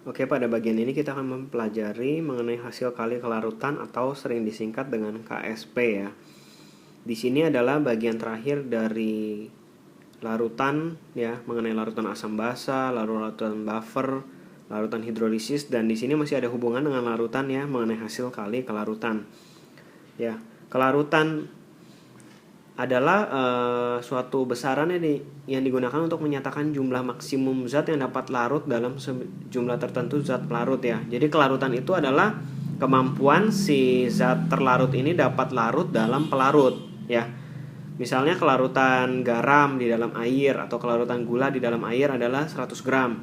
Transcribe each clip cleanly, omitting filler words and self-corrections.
Oke, pada bagian ini kita akan mempelajari mengenai hasil kali kelarutan atau sering disingkat dengan KSP ya. Di sini adalah bagian terakhir dari larutan ya, mengenai larutan asam basa, larutan buffer, larutan hidrolisis, dan di sini masih ada hubungan dengan larutan ya, mengenai hasil kali kelarutan. Ya, kelarutan adalah suatu besaran yang digunakan untuk menyatakan jumlah maksimum zat yang dapat larut dalam jumlah tertentu zat pelarut ya. Jadi kelarutan itu adalah kemampuan si zat terlarut ini dapat larut dalam pelarut ya. Misalnya kelarutan garam di dalam air atau kelarutan gula di dalam air adalah 100 gram.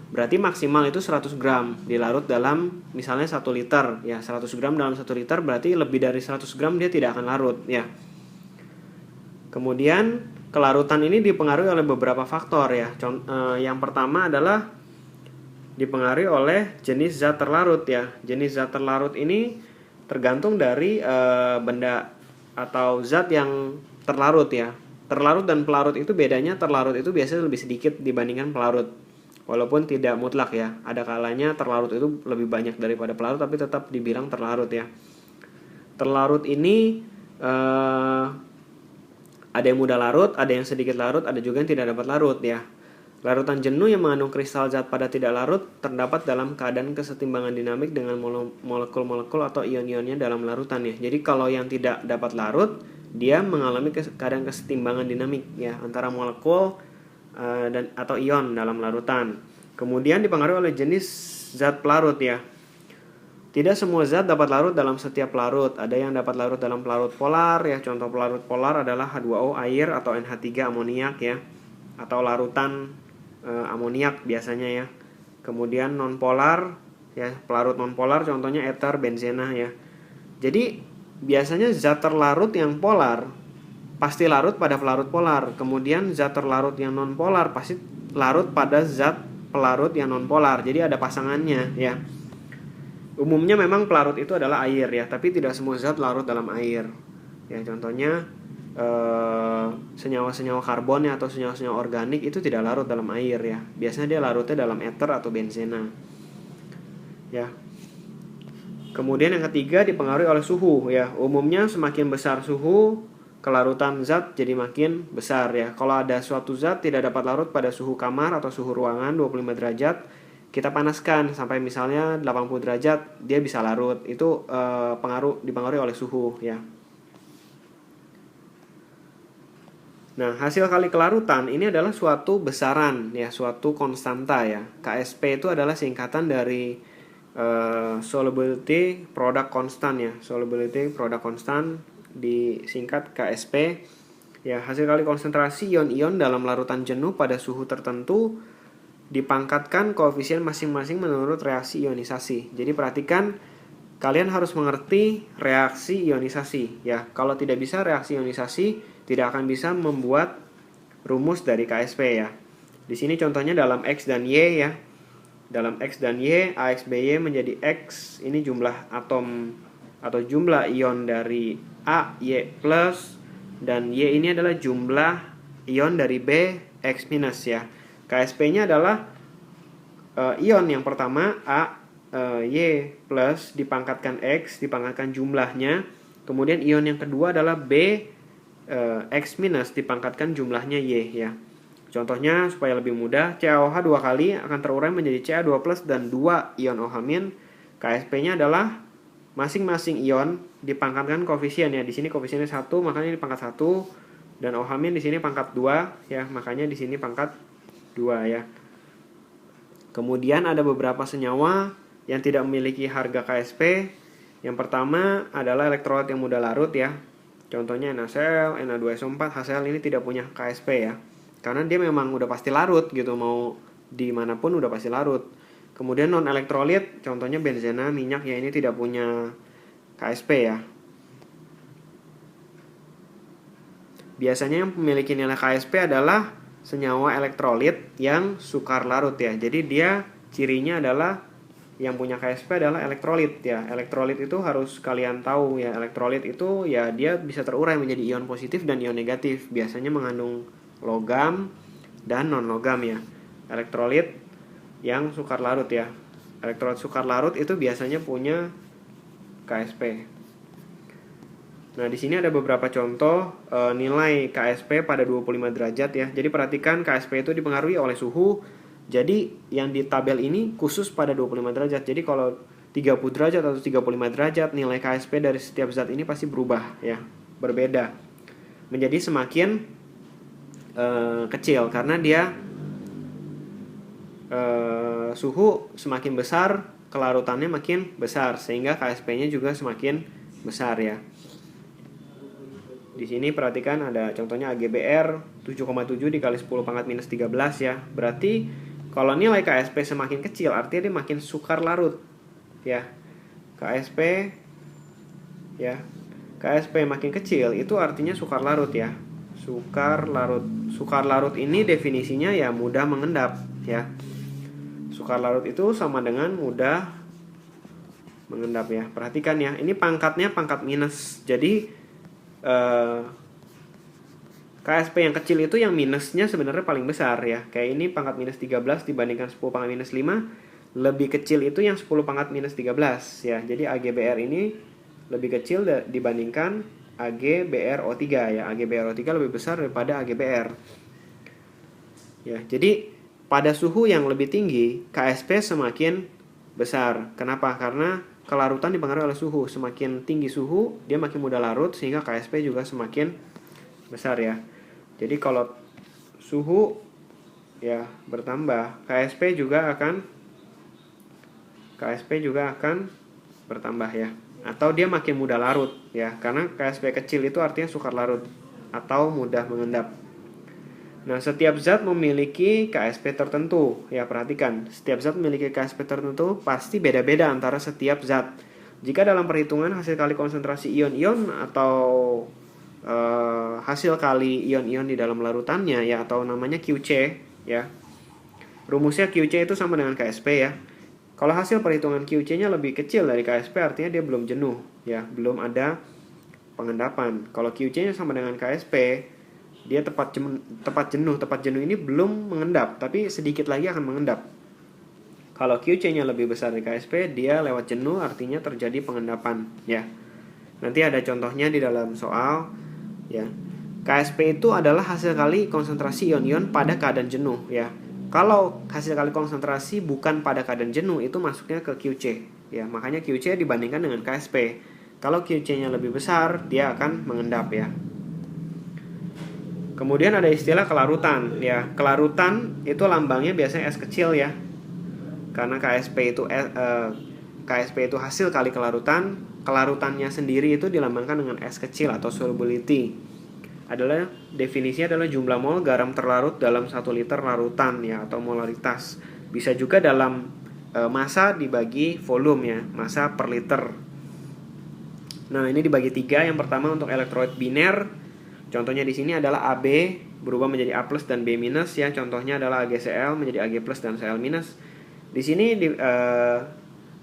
Berarti maksimal itu 100 gram dilarut dalam misalnya 1 liter ya. 100 gram dalam 1 liter berarti lebih dari 100 gram dia tidak akan larut ya. Kemudian kelarutan ini dipengaruhi oleh beberapa faktor ya. Yang pertama adalah dipengaruhi oleh jenis zat terlarut ya. Jenis zat terlarut ini tergantung dari benda atau zat yang terlarut ya. Terlarut dan pelarut itu bedanya, terlarut itu biasanya lebih sedikit dibandingkan pelarut. Walaupun tidak mutlak ya. Ada kalanya terlarut itu lebih banyak daripada pelarut, tapi tetap dibilang terlarut ya. Terlarut ini ada yang mudah larut, ada yang sedikit larut, ada juga yang tidak dapat larut ya. Larutan jenuh yang mengandung kristal zat pada tidak larut terdapat dalam keadaan kesetimbangan dinamik dengan molekul-molekul atau ion-ionnya dalam larutan ya. Jadi kalau yang tidak dapat larut, dia mengalami keadaan kesetimbangan dinamik ya antara molekul dan atau ion dalam larutan. Kemudian dipengaruhi oleh jenis zat pelarut ya. Tidak semua zat dapat larut dalam setiap pelarut. Ada yang dapat larut dalam pelarut polar ya. Contoh pelarut polar adalah H2O air atau NH3 amoniak ya. Atau larutan amoniak biasanya ya. Kemudian nonpolar ya, pelarut nonpolar contohnya eter benzena ya. Jadi biasanya zat terlarut yang polar pasti larut pada pelarut polar. Kemudian zat terlarut yang nonpolar pasti larut pada zat pelarut yang nonpolar. Jadi ada pasangannya ya. Umumnya memang pelarut itu adalah air ya, tapi tidak semua zat larut dalam air. Ya, contohnya senyawa-senyawa karbon ya, atau senyawa-senyawa organik itu tidak larut dalam air ya. Biasanya dia larutnya dalam eter atau benzena. Ya. Kemudian yang ketiga dipengaruhi oleh suhu ya. Umumnya semakin besar suhu, kelarutan zat jadi makin besar ya. Kalau ada suatu zat tidak dapat larut pada suhu kamar atau suhu ruangan 25 derajat, kita panaskan sampai misalnya 80 derajat, dia bisa larut. Itu dipengaruhi oleh suhu ya. Nah, hasil kali kelarutan ini adalah suatu besaran ya, suatu konstanta ya. KSP itu adalah singkatan dari solubility product constant ya. Solubility product constant disingkat KSP. Ya, hasil kali konsentrasi ion-ion dalam larutan jenuh pada suhu tertentu dipangkatkan koefisien masing-masing menurut reaksi ionisasi. Jadi perhatikan, kalian harus mengerti reaksi ionisasi ya. Kalau tidak bisa reaksi ionisasi, tidak akan bisa membuat rumus dari KSP ya. Di sini contohnya dalam X dan Y ya. Dalam X dan Y, AX BY menjadi X, ini jumlah atom atau jumlah ion dari A, Y plus, dan Y ini adalah jumlah ion dari B, X minus ya. KSP-nya adalah ion yang pertama A, Y plus dipangkatkan X, dipangkatkan jumlahnya. Kemudian ion yang kedua adalah B, X minus dipangkatkan jumlahnya Y ya. Contohnya supaya lebih mudah, CaOH 2 kali akan terurai menjadi Ca2 plus dan 2 ion OH-. KSP-nya adalah masing-masing ion dipangkatkan koefisien ya. Di sini koefisiennya 1, makanya ini pangkat 1, dan OH- di sini pangkat 2 ya, makanya di sini pangkat 2 ya. Kemudian ada beberapa senyawa yang tidak memiliki harga KSP. Yang pertama adalah elektrolit yang mudah larut ya. Contohnya NaCl, Na2SO4, HCl ini tidak punya KSP ya. Karena dia memang udah pasti larut gitu, mau dimanapun udah pasti larut. Kemudian non elektrolit, contohnya benzena, minyak ya, ini tidak punya KSP ya. Biasanya yang memiliki nilai KSP adalah senyawa elektrolit yang sukar larut ya. Jadi dia cirinya adalah yang punya KSP adalah elektrolit ya. Elektrolit itu harus kalian tahu ya. Elektrolit itu ya dia bisa terurai menjadi ion positif dan ion negatif. Biasanya mengandung logam dan non logam ya. Elektrolit yang sukar larut ya. Elektrolit sukar larut itu biasanya punya KSP. Nah, di sini ada beberapa contoh nilai KSP pada 25 derajat ya. Jadi perhatikan KSP itu dipengaruhi oleh suhu. Jadi yang di tabel ini khusus pada 25 derajat. Jadi kalau 30 derajat atau 35 derajat, nilai KSP dari setiap zat ini pasti berubah ya, berbeda. Menjadi semakin kecil karena dia suhu semakin besar, kelarutannya makin besar sehingga KSP-nya juga semakin besar ya. Di sini perhatikan ada contohnya AgBr 7,7 dikali 10 pangkat minus 13 ya. Berarti kalau nilai KSP semakin kecil artinya dia makin sukar larut ya. KSP ya. KSP makin kecil itu artinya sukar larut ya. Sukar larut. Sukar larut ini definisinya ya mudah mengendap ya. Sukar larut itu sama dengan mudah mengendap ya. Perhatikan ya, ini pangkatnya pangkat minus. Jadi KSP yang kecil itu yang minusnya sebenarnya paling besar ya. Kayak ini pangkat minus 13 dibandingkan 10 pangkat minus 5, lebih kecil itu yang 10 pangkat minus 13 ya. Jadi AgBr ini lebih kecil dibandingkan AgBrO3 ya. AgBrO3 lebih besar daripada AgBr. Ya, jadi pada suhu yang lebih tinggi KSP semakin besar. Kenapa? Karena kelarutan dipengaruhi oleh suhu. Semakin tinggi suhu, dia makin mudah larut sehingga KSP juga semakin besar ya. Jadi kalau suhu ya bertambah, KSP juga akan bertambah ya. Atau dia makin mudah larut ya. Karena KSP kecil itu artinya sukar larut atau mudah mengendap. Nah, setiap zat memiliki KSP tertentu. Ya, perhatikan. Setiap zat memiliki KSP tertentu pasti beda-beda antara setiap zat. Jika dalam perhitungan hasil kali konsentrasi ion-ion atau hasil kali ion-ion di dalam larutannya ya, atau namanya QC ya. Rumusnya QC itu sama dengan KSP ya. Kalau hasil perhitungan QC-nya lebih kecil dari KSP artinya dia belum jenuh ya, belum ada pengendapan. Kalau QC-nya sama dengan KSP, dia tepat jenuh ini belum mengendap, tapi sedikit lagi akan mengendap. Kalau QC-nya lebih besar dari KSP, dia lewat jenuh, artinya terjadi pengendapan ya. Nanti ada contohnya di dalam soal ya. KSP itu adalah hasil kali konsentrasi ion-ion pada keadaan jenuh ya. Kalau hasil kali konsentrasi bukan pada keadaan jenuh, itu masuknya ke QC ya. Makanya QC dibandingkan dengan KSP. Kalau QC-nya lebih besar, dia akan mengendap ya. Kemudian ada istilah kelarutan ya. Kelarutan itu lambangnya biasanya S kecil ya. Karena KSP itu hasil kali kelarutan, kelarutannya sendiri itu dilambangkan dengan S kecil atau solubility. Definisinya adalah jumlah mol garam terlarut dalam 1 liter larutan ya, atau molaritas. Bisa juga dalam massa dibagi volume ya, massa per liter. Nah, ini dibagi 3. Yang pertama untuk elektrolit biner. Contohnya di sini adalah AB berubah menjadi A+ dan B- ya. Contohnya adalah AgCl menjadi Ag+ dan Cl-. Di sini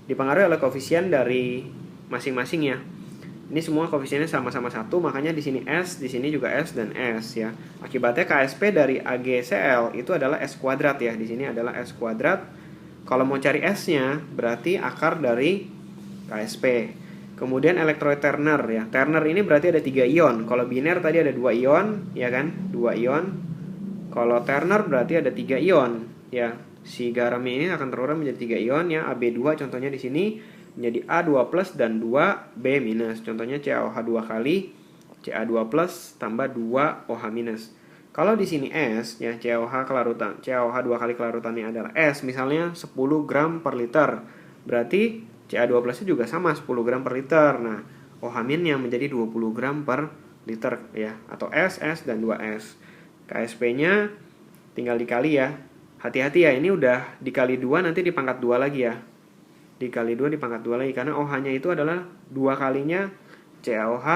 dipengaruhi oleh koefisien dari masing-masing ya. Ini semua koefisiennya sama-sama 1, makanya di sini S, di sini juga S dan S ya. Akibatnya KSP dari AgCl itu adalah S kuadrat ya. Di sini adalah S kuadrat. Kalau mau cari S-nya berarti akar dari KSP. Kemudian elektrolit terner ya. Terner ini berarti ada 3 ion. Kalau biner tadi ada 2 ion, ya kan? 2 ion. Kalau terner berarti ada 3 ion, ya. Si garam ini akan terurai menjadi 3 ion ya. AB2 contohnya di sini menjadi A2+ dan 2B-. Contohnya CaOH 2 kali Ca2+ tambah 2OH-. Kalau di sini S ya, CaOH 2 kali kelarutannya adalah S, misalnya 10 gram per liter. Berarti Ca2+ juga sama 10 gram per liter. Nah, OH- menjadi 20 gram per liter ya, atau S, S dan 2S. KSP-nya tinggal dikali ya. Hati-hati ya, ini udah dikali 2 nanti dipangkat 2 lagi ya. Dikali 2 dipangkat 2 lagi karena OH-nya itu adalah 2 kalinya CaOH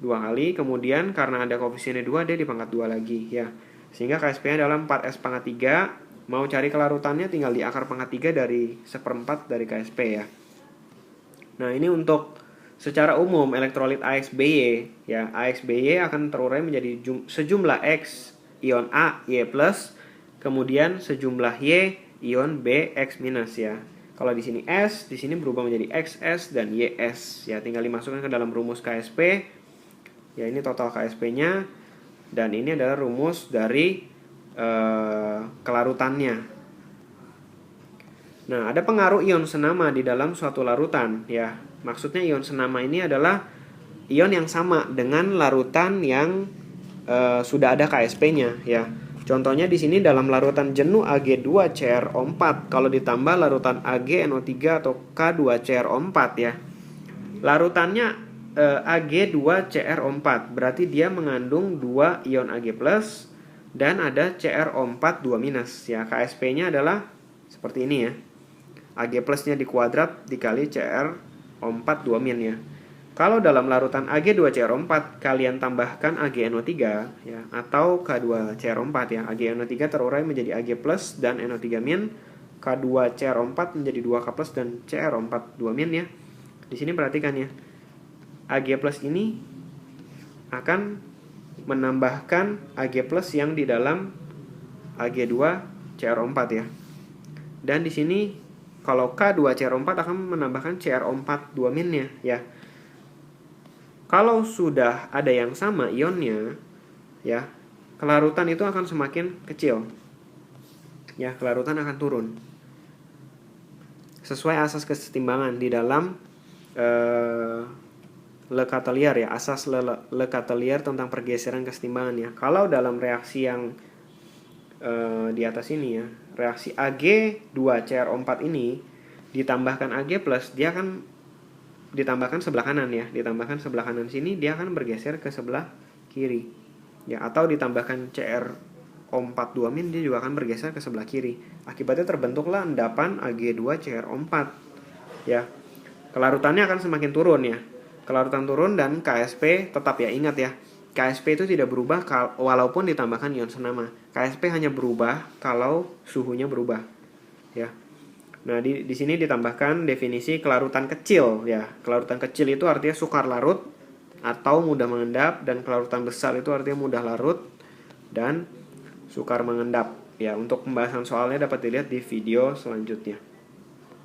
2 kali, kemudian karena ada koefisiennya 2 dia dipangkat 2 lagi ya. Sehingga KSP-nya adalah 4S pangkat 3. Mau cari kelarutannya tinggal diakar pangkat 3 dari 1/4 dari KSP ya. Nah, ini untuk secara umum elektrolit AxBy ya. AxBy akan terurai menjadi sejumlah X ion A Y+, kemudian sejumlah Y ion B X- ya. Kalau di sini S, di sini berubah menjadi XS dan YS. Ya, tinggal dimasukkan ke dalam rumus KSP. Ya, ini total KSP-nya. Dan ini adalah rumus dari kelarutannya. Nah, ada pengaruh ion senama di dalam suatu larutan. Ya, maksudnya ion senama ini adalah ion yang sama dengan larutan yang sudah ada KSP-nya. Ya. Contohnya di sini dalam larutan jenuh Ag2CrO4 kalau ditambah larutan AgNO3 atau K2CrO4 ya. Larutannya Ag2CrO4 berarti dia mengandung 2 ion Ag+ dan ada CrO4 2- ya. KSP-nya adalah seperti ini ya. Ag+-nya dikuadrat dikali CrO4 2- ya. Kalau dalam larutan Ag2CrO4 kalian tambahkan AgNO3 ya atau K2CrO4 ya. AgNO3 terurai menjadi Ag+ dan NO3-. K2CrO4 menjadi 2K+ dan CrO4 2- ya. Di sini perhatikan ya. Ag+ ini akan menambahkan Ag+ yang di dalam Ag2CrO4 ya. Dan di sini kalau K2CrO4 akan menambahkan CrO4 2- ya. Kalau sudah ada yang sama ionnya, ya, kelarutan itu akan semakin kecil. Ya, kelarutan akan turun. Sesuai asas kesetimbangan di dalam Le Chatelier ya, asas Le Chatelier tentang pergeseran kesetimbangan ya. Kalau dalam reaksi yang di atas ini ya, reaksi Ag2CrO4 ini ditambahkan Ag+, dia akan ditambahkan sebelah kanan ya, ditambahkan sebelah kanan sini dia akan bergeser ke sebelah kiri ya, atau ditambahkan CrO4 2- dia juga akan bergeser ke sebelah kiri. Akibatnya terbentuklah endapan Ag2CrO4 ya. Kelarutannya akan semakin turun ya, kelarutan turun dan KSP tetap ya. Ingat ya, KSP itu tidak berubah walaupun ditambahkan ion senama. KSP hanya berubah kalau suhunya berubah ya. Nah, di sini ditambahkan definisi kelarutan kecil ya. Kelarutan kecil itu artinya sukar larut atau mudah mengendap, dan kelarutan besar itu artinya mudah larut dan sukar mengendap. Ya, untuk pembahasan soalnya dapat dilihat di video selanjutnya.